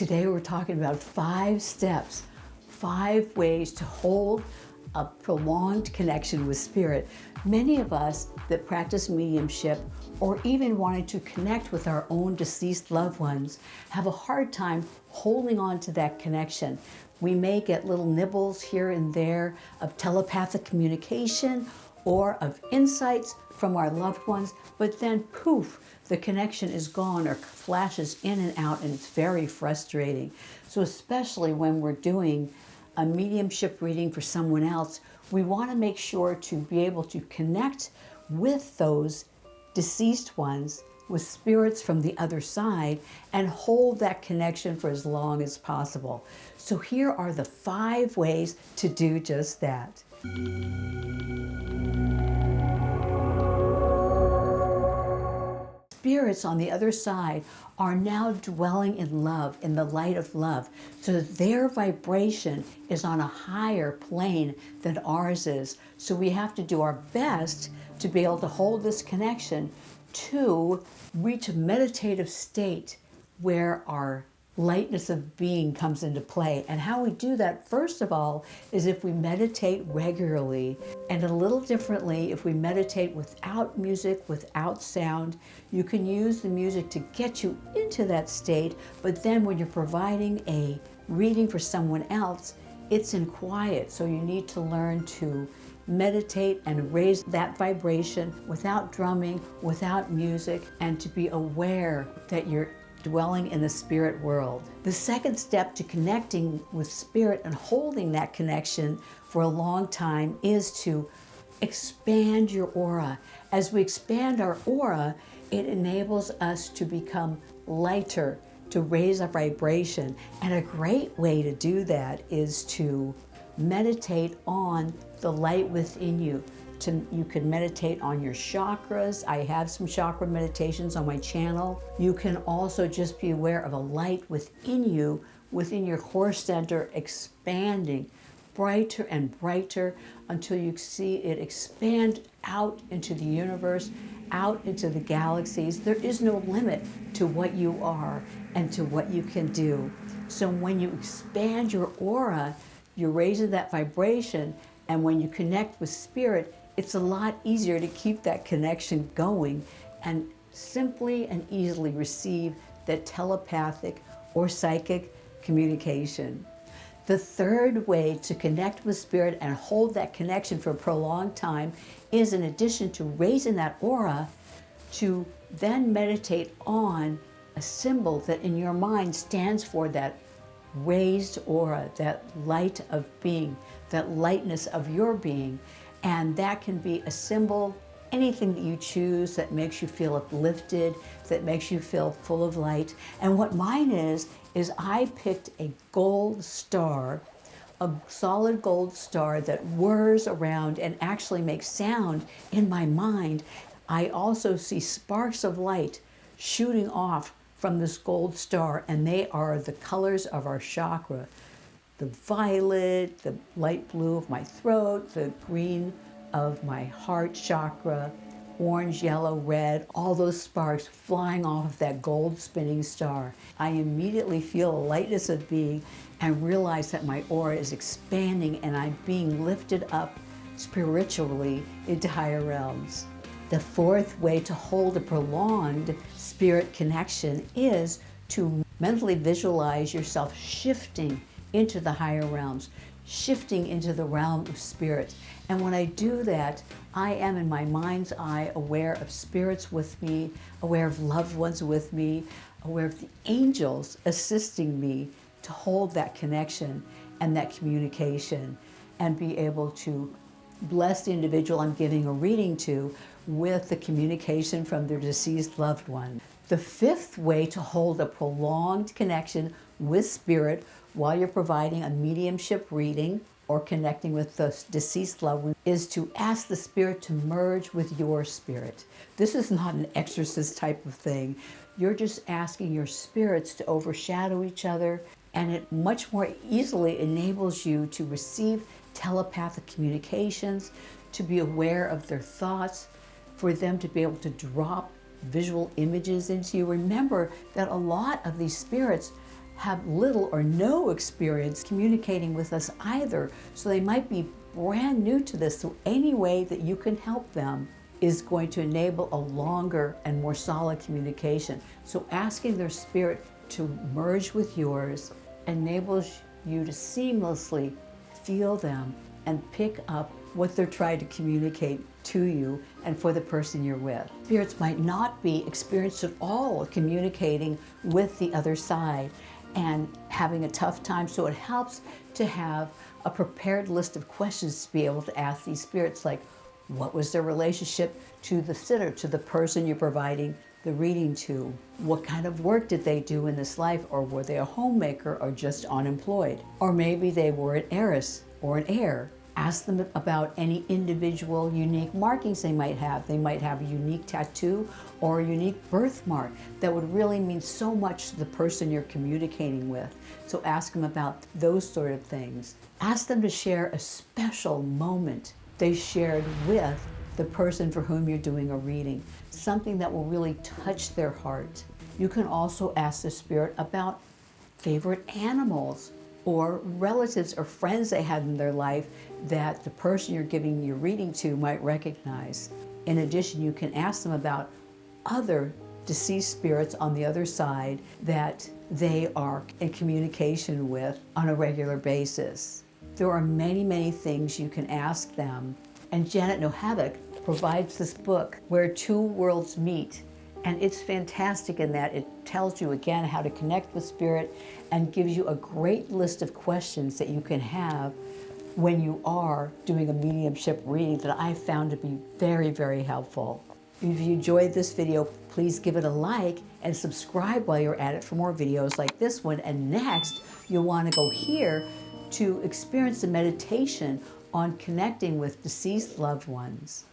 Today we're talking about 5 steps, 5 ways to hold a prolonged connection with spirit. Many of us that practice mediumship or even wanting to connect with our own deceased loved ones have a hard time holding on to that connection. We may get little nibbles here and there of telepathic communication or of insights from our loved ones, but then poof, the connection is gone or flashes in and out, and it's very frustrating. So especially when we're doing a mediumship reading for someone else, we want to make sure to be able to connect with those deceased ones, with spirits from the other side, and hold that connection for as long as possible. So here are the 5 ways to do just that. Spirits on the other side are now dwelling in love, in the light of love, so that their vibration is on a higher plane than ours is. So we have to do our best to be able to hold this connection to reach a meditative state where our lightness of being comes into play. And how we do that, first of all, is if we meditate regularly, and a little differently if we meditate without music, without sound. You can use the music to get you into that state, but then when you're providing a reading for someone else, it's in quiet. So you need to learn to meditate and raise that vibration without drumming, without music, and to be aware that you're dwelling in the spirit world. The second step to connecting with spirit and holding that connection for a long time is to expand your aura. As we expand our aura, it enables us to become lighter, to raise our vibration. And a great way to do that is to meditate on the light within you. You can meditate on your chakras. I have some chakra meditations on my channel. You can also just be aware of a light within you, within your core center, expanding brighter and brighter until you see it expand out into the universe, out into the galaxies. There is no limit to what you are and to what you can do. So when you expand your aura, you're raising that vibration, and when you connect with spirit, it's a lot easier to keep that connection going and simply and easily receive that telepathic or psychic communication. The third way to connect with spirit and hold that connection for a prolonged time is, in addition to raising that aura, to then meditate on a symbol that in your mind stands for that raised aura, that light of being, that lightness of your being. And that can be a symbol, anything that you choose that makes you feel uplifted, that makes you feel full of light. And what mine is I picked a gold star, a solid gold star that whirs around and actually makes sound in my mind. I also see sparks of light shooting off from this gold star, and they are the colors of our chakra. The violet, the light blue of my throat, the green of my heart chakra, orange, yellow, red, all those sparks flying off of that gold spinning star. I immediately feel a lightness of being and realize that my aura is expanding and I'm being lifted up spiritually into higher realms. The fourth way to hold a prolonged spirit connection is to mentally visualize yourself shifting into the higher realms, shifting into the realm of spirit. And when I do that, I am in my mind's eye aware of spirits with me, aware of loved ones with me, aware of the angels assisting me to hold that connection and that communication, and be able to bless the individual I'm giving a reading to with the communication from their deceased loved one. The fifth way to hold a prolonged connection with spirit while you're providing a mediumship reading or connecting with the deceased loved one is to ask the spirit to merge with your spirit. This is not an exorcist type of thing. You're just asking your spirits to overshadow each other, and it much more easily enables you to receive telepathic communications, to be aware of their thoughts, for them to be able to drop visual images into you. Remember that a lot of these spirits have little or no experience communicating with us either. So they might be brand new to this. So any way that you can help them is going to enable a longer and more solid communication. So asking their spirit to merge with yours enables you to seamlessly feel them and pick up what they're trying to communicate to you and for the person you're with. Spirits might not be experienced at all communicating with the other side and having a tough time, so it helps to have a prepared list of questions to be able to ask these spirits, like, what was their relationship to the sitter, to the person you're providing the reading to? What kind of work did they do in this life? Or were they a homemaker or just unemployed? Or maybe they were an heiress or an heir. Ask them about any individual unique markings they might have. They might have a unique tattoo or a unique birthmark that would really mean so much to the person you're communicating with. So ask them about those sort of things. Ask them to share a special moment they shared with the person for whom you're doing a reading, something that will really touch their heart. You can also ask the spirit about favorite animals or relatives or friends they had in their life that the person you're giving your reading to might recognize. In addition, you can ask them about other deceased spirits on the other side that they are in communication with on a regular basis. There are many, many things you can ask them. And Janet Nohavec provides this book, Where Two Worlds Meet. And it's fantastic in that it tells you again how to connect with spirit and gives you a great list of questions that you can have when you are doing a mediumship reading that I found to be very, very helpful. If you enjoyed this video, please give it a like and subscribe while you're at it for more videos like this one. And next, you'll want to go here to experience a meditation on connecting with deceased loved ones.